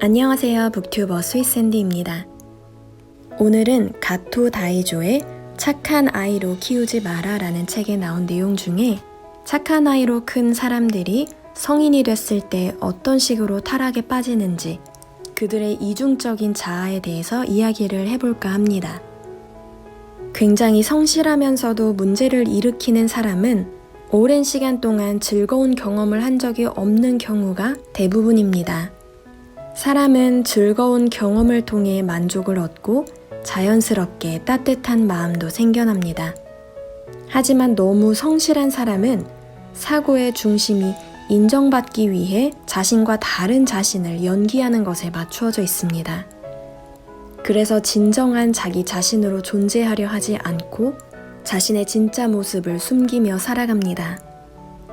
안녕하세요. 북튜버 스윗샌디입니다. 오늘은 가토 다이조의 착한 아이로 키우지 마라 라는 책에 나온 내용 중에 착한 아이로 큰 사람들이 성인이 됐을 때 어떤 식으로 타락에 빠지는지 그들의 이중적인 자아에 대해서 이야기를 해볼까 합니다. 굉장히 성실하면서도 문제를 일으키는 사람은 오랜 시간 동안 즐거운 경험을 한 적이 없는 경우가 대부분입니다. 사람은 즐거운 경험을 통해 만족을 얻고 자연스럽게 따뜻한 마음도 생겨납니다. 하지만 너무 성실한 사람은 사고의 중심이 인정받기 위해 자신과 다른 자신을 연기하는 것에 맞추어져 있습니다. 그래서 진정한 자기 자신으로 존재하려 하지 않고 자신의 진짜 모습을 숨기며 살아갑니다.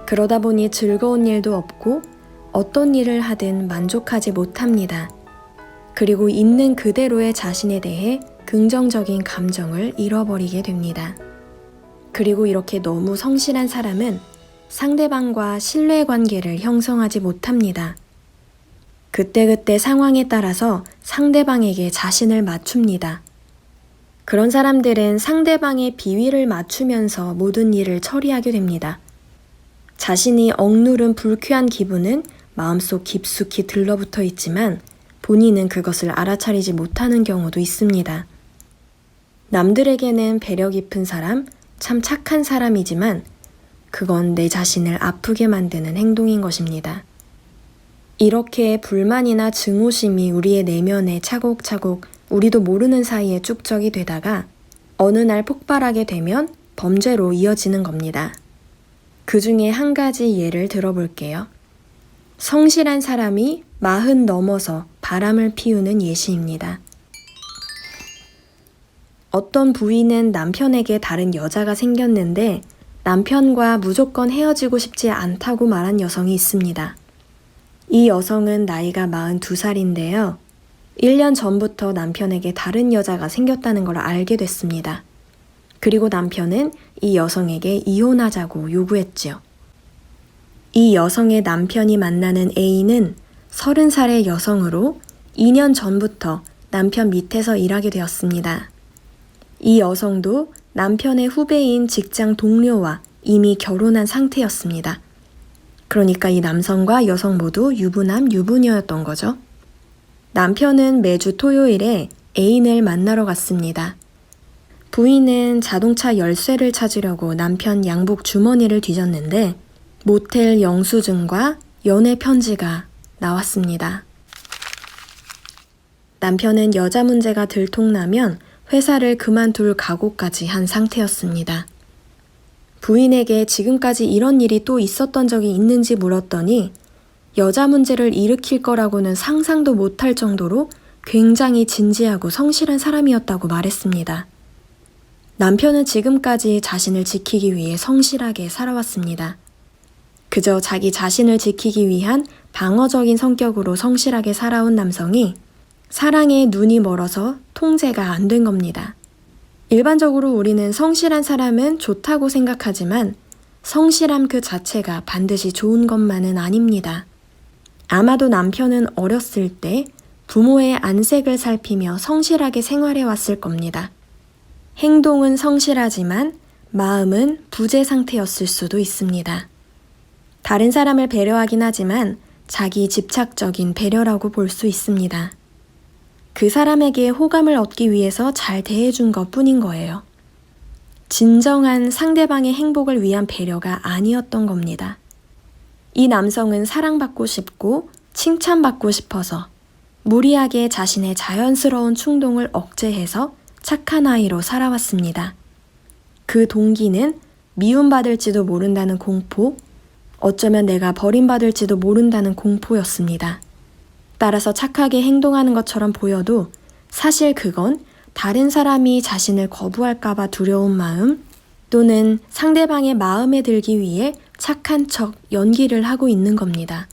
그러다 보니 즐거운 일도 없고 어떤 일을 하든 만족하지 못합니다. 그리고 있는 그대로의 자신에 대해 긍정적인 감정을 잃어버리게 됩니다. 그리고 이렇게 너무 성실한 사람은 상대방과 신뢰관계를 형성하지 못합니다. 그때그때 상황에 따라서 상대방에게 자신을 맞춥니다. 그런 사람들은 상대방의 비위를 맞추면서 모든 일을 처리하게 됩니다. 자신이 억누른 불쾌한 기분은 마음속 깊숙이 들러붙어 있지만 본인은 그것을 알아차리지 못하는 경우도 있습니다. 남들에게는 배려 깊은 사람, 참 착한 사람이지만 그건 내 자신을 아프게 만드는 행동인 것입니다. 이렇게 불만이나 증오심이 우리의 내면에 차곡차곡 우리도 모르는 사이에 축적이 되다가 어느 날 폭발하게 되면 범죄로 이어지는 겁니다. 그 중에 한 가지 예를 들어볼게요. 성실한 사람이 40 넘어서 바람을 피우는 예시입니다. 어떤 부인은 남편에게 다른 여자가 생겼는데 남편과 무조건 헤어지고 싶지 않다고 말한 여성이 있습니다. 이 여성은 나이가 42살인데요. 1년 전부터 남편에게 다른 여자가 생겼다는 걸 알게 됐습니다. 그리고 남편은 이 여성에게 이혼하자고 요구했지요. 이 여성의 남편이 만나는 A는 30살의 여성으로 2년 전부터 남편 밑에서 일하게 되었습니다. 이 여성도 남편의 후배인 직장 동료와 이미 결혼한 상태였습니다. 그러니까 이 남성과 여성 모두 유부남, 유부녀였던 거죠. 남편은 매주 토요일에 애인을 만나러 갔습니다. 부인은 자동차 열쇠를 찾으려고 남편 양복 주머니를 뒤졌는데 모텔 영수증과 연애 편지가 나왔습니다. 남편은 여자 문제가 들통나면 회사를 그만둘 각오까지 한 상태였습니다. 부인에게 지금까지 이런 일이 또 있었던 적이 있는지 물었더니 여자 문제를 일으킬 거라고는 상상도 못할 정도로 굉장히 진지하고 성실한 사람이었다고 말했습니다. 남편은 지금까지 자신을 지키기 위해 성실하게 살아왔습니다. 그저 자기 자신을 지키기 위한 방어적인 성격으로 성실하게 살아온 남성이 사랑에 눈이 멀어서 통제가 안 된 겁니다. 일반적으로 우리는 성실한 사람은 좋다고 생각하지만 성실함 그 자체가 반드시 좋은 것만은 아닙니다. 아마도 남편은 어렸을 때 부모의 안색을 살피며 성실하게 생활해 왔을 겁니다. 행동은 성실하지만 마음은 부재 상태였을 수도 있습니다. 다른 사람을 배려하긴 하지만 자기 집착적인 배려라고 볼 수 있습니다. 그 사람에게 호감을 얻기 위해서 잘 대해준 것 뿐인 거예요. 진정한 상대방의 행복을 위한 배려가 아니었던 겁니다. 이 남성은 사랑받고 싶고 칭찬받고 싶어서 무리하게 자신의 자연스러운 충동을 억제해서 착한 아이로 살아왔습니다. 그 동기는 미움받을지도 모른다는 공포, 어쩌면 내가 버림받을지도 모른다는 공포였습니다. 따라서 착하게 행동하는 것처럼 보여도 사실 그건 다른 사람이 자신을 거부할까봐 두려운 마음 또는 상대방의 마음에 들기 위해 착한 척 연기를 하고 있는 겁니다.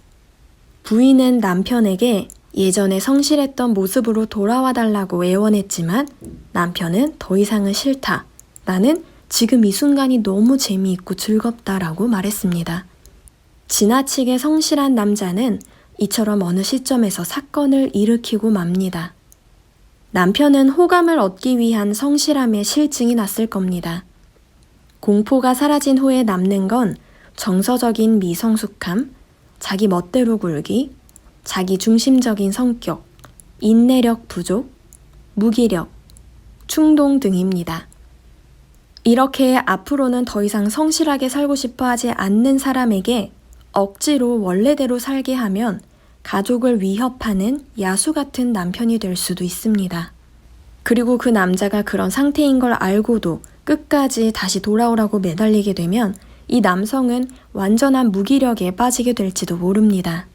부인은 남편에게 예전에 성실했던 모습으로 돌아와 달라고 애원했지만 남편은 더 이상은 싫다. 나는 지금 이 순간이 너무 재미있고 즐겁다라고 말했습니다. 지나치게 성실한 남자는 이처럼 어느 시점에서 사건을 일으키고 맙니다. 남편은 호감을 얻기 위한 성실함에 실증이 났을 겁니다. 공포가 사라진 후에 남는 건 정서적인 미성숙함, 자기 멋대로 굴기, 자기 중심적인 성격, 인내력 부족, 무기력, 충동 등입니다. 이렇게 앞으로는 더 이상 성실하게 살고 싶어 하지 않는 사람에게 억지로 원래대로 살게 하면 가족을 위협하는 야수 같은 남편이 될 수도 있습니다. 그리고 그 남자가 그런 상태인 걸 알고도 끝까지 다시 돌아오라고 매달리게 되면 이 남성은 완전한 무기력에 빠지게 될지도 모릅니다.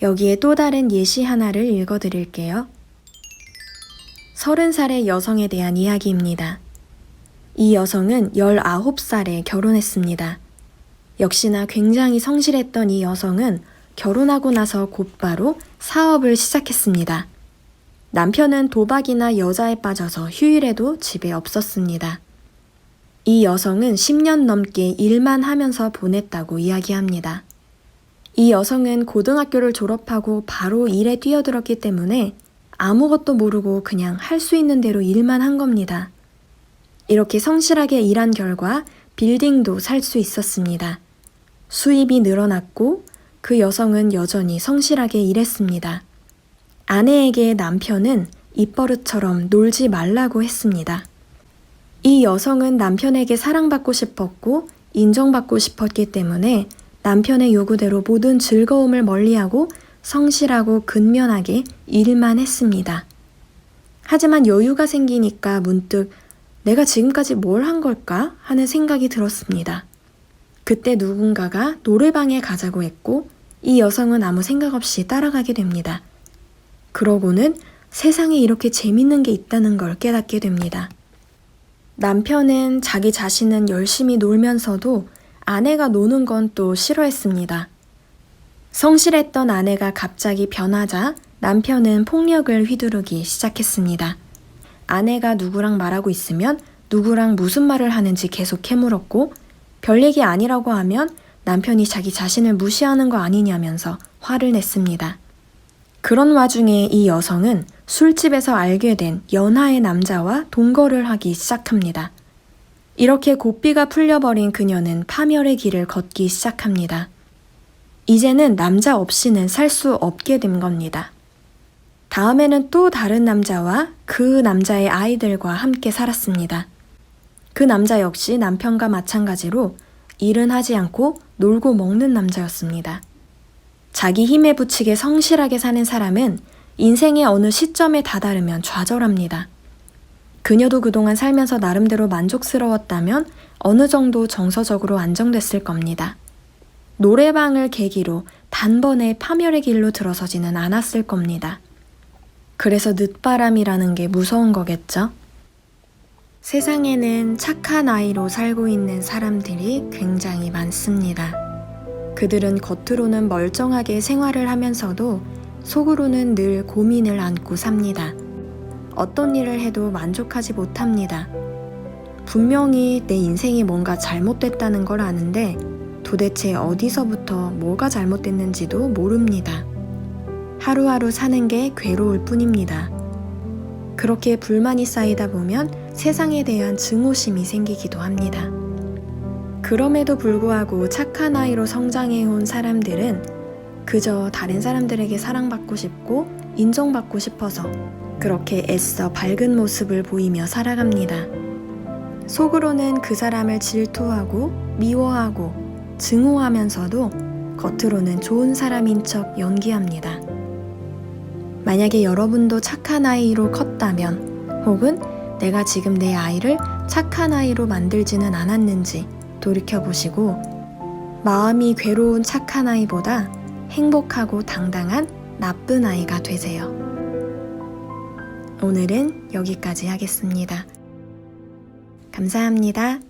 여기에 또 다른 예시 하나를 읽어드릴게요. 30살의 여성에 대한 이야기입니다. 이 여성은 19살에 결혼했습니다. 역시나 굉장히 성실했던 이 여성은 결혼하고 나서 곧바로 사업을 시작했습니다. 남편은 도박이나 여자에 빠져서 휴일에도 집에 없었습니다. 이 여성은 10년 넘게 일만 하면서 보냈다고 이야기합니다. 이 여성은 고등학교를 졸업하고 바로 일에 뛰어들었기 때문에 아무것도 모르고 그냥 할 수 있는 대로 일만 한 겁니다. 이렇게 성실하게 일한 결과 빌딩도 살 수 있었습니다. 수입이 늘어났고 그 여성은 여전히 성실하게 일했습니다. 아내에게 남편은 입버릇처럼 놀지 말라고 했습니다. 이 여성은 남편에게 사랑받고 싶었고 인정받고 싶었기 때문에 남편의 요구대로 모든 즐거움을 멀리하고 성실하고 근면하게 일만 했습니다. 하지만 여유가 생기니까 문득 내가 지금까지 뭘 한 걸까 하는 생각이 들었습니다. 그때 누군가가 노래방에 가자고 했고 이 여성은 아무 생각 없이 따라가게 됩니다. 그러고는 세상에 이렇게 재밌는 게 있다는 걸 깨닫게 됩니다. 남편은 자기 자신은 열심히 놀면서도 아내가 노는 건 또 싫어했습니다. 성실했던 아내가 갑자기 변하자 남편은 폭력을 휘두르기 시작했습니다. 아내가 누구랑 말하고 있으면 누구랑 무슨 말을 하는지 계속 캐물었고 별 얘기 아니라고 하면 남편이 자기 자신을 무시하는 거 아니냐면서 화를 냈습니다. 그런 와중에 이 여성은 술집에서 알게 된 연하의 남자와 동거를 하기 시작합니다. 이렇게 고삐가 풀려버린 그녀는 파멸의 길을 걷기 시작합니다. 이제는 남자 없이는 살 수 없게 된 겁니다. 다음에는 또 다른 남자와 그 남자의 아이들과 함께 살았습니다. 그 남자 역시 남편과 마찬가지로 일은 하지 않고 놀고 먹는 남자였습니다. 자기 힘에 부치게 성실하게 사는 사람은 인생의 어느 시점에 다다르면 좌절합니다. 그녀도 그동안 살면서 나름대로 만족스러웠다면 어느 정도 정서적으로 안정됐을 겁니다. 노래방을 계기로 단번에 파멸의 길로 들어서지는 않았을 겁니다. 그래서 늦바람이라는 게 무서운 거겠죠? 세상에는 착한 아이로 살고 있는 사람들이 굉장히 많습니다. 그들은 겉으로는 멀쩡하게 생활을 하면서도 속으로는 늘 고민을 안고 삽니다. 어떤 일을 해도 만족하지 못합니다. 분명히 내 인생이 뭔가 잘못됐다는 걸 아는데 도대체 어디서부터 뭐가 잘못됐는지도 모릅니다. 하루하루 사는 게 괴로울 뿐입니다. 그렇게 불만이 쌓이다 보면 세상에 대한 증오심이 생기기도 합니다. 그럼에도 불구하고 착한 아이로 성장해온 사람들은 그저 다른 사람들에게 사랑받고 싶고 인정받고 싶어서 그렇게 애써 밝은 모습을 보이며 살아갑니다. 속으로는 그 사람을 질투하고 미워하고 증오하면서도 겉으로는 좋은 사람인 척 연기합니다. 만약에 여러분도 착한 아이로 컸다면 혹은 내가 지금 내 아이를 착한 아이로 만들지는 않았는지 돌이켜보시고 마음이 괴로운 착한 아이보다 행복하고 당당한 나쁜 아이가 되세요. 오늘은 여기까지 하겠습니다. 감사합니다.